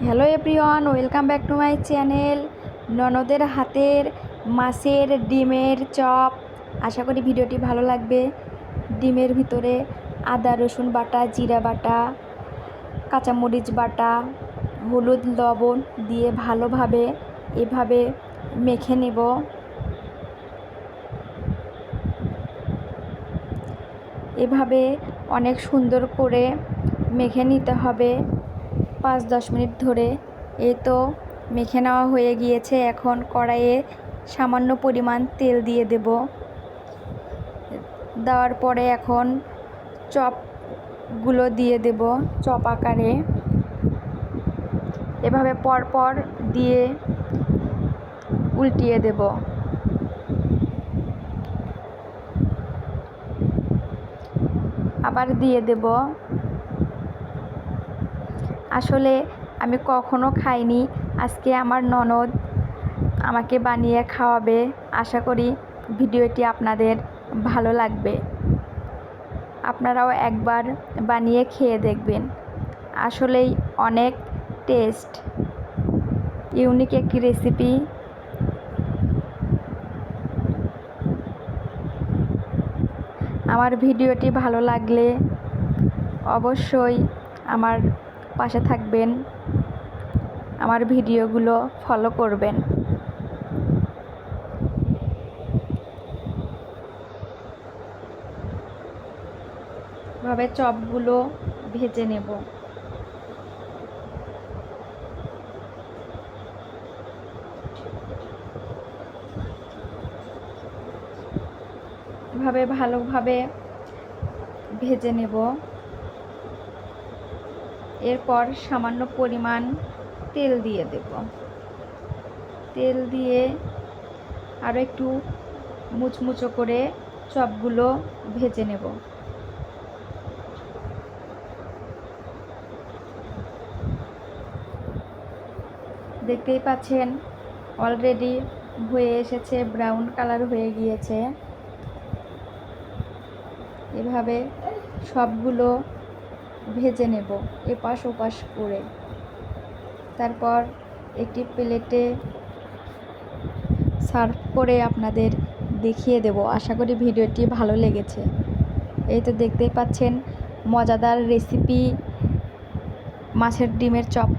Hello everyone, welcome back to my channel. ননদের হাতের মাছের ডিমের চপ। আশা করি ভিডিওটি ভালো লাগবে। ডিমের ভিতরে আদা রসুন বাটা, জিরা বাটা, কাঁচামরিচ বাটা, হলুদ লবণ দিয়ে ভালোভাবে এভাবে মেখে নেব। এভাবে অনেক সুন্দর করে মেখে নিতে হবে 5-10 মিনিট ধরে। এই তো মেখে নেওয়া হয়ে গিয়েছে। এখন কড়াইয়ে সামান্য পরিমাণ তেল দিয়ে দেব। দেওয়ার পরে এখন চপগুলো দিয়ে দেব চপ আকারে। এভাবে পরপর দিয়ে উল্টিয়ে দেব। আবার দিয়ে দেব। আসলে আমি কখনো খাইনি, আজকে আমার ননদ আমাকে বানিয়ে খাওয়াবে। আশা করি ভিডিওটি আপনাদের ভালো লাগবে। আপনারাও একবার বানিয়ে খেয়ে দেখবেন। আসলেই অনেক টেস্ট, ইউনিক একটি রেসিপি। আমার ভিডিওটি ভালো লাগলে অবশ্যই আমার পাশে থাকবেন, আমার ভিডিওগুলো ফলো করবেন। এভাবে চপগুলো ভেজে নেব। এভাবে ভালোভাবে ভেজে নেব। এরপর সামান্য পরিমাণ তেল দিয়ে দেব। তেল দিয়ে আরও একটু মুচমুচো করে চপগুলো ভেজে নেব। দেখতেই পাচ্ছেন অলরেডি হয়ে এসেছে, ব্রাউন কালার হয়ে গিয়েছে। এভাবে সবগুলো ভেজে নেব এপাশ ওপাশ করে। তারপর একটি প্লেটে সার্ভ করে আপনাদের দেখিয়ে দেব। আশা করি ভিডিওটি ভালো লেগেছে। এই তো দেখতেই পাচ্ছেন মজাদার রেসিপি মাছের ডিমের চপ।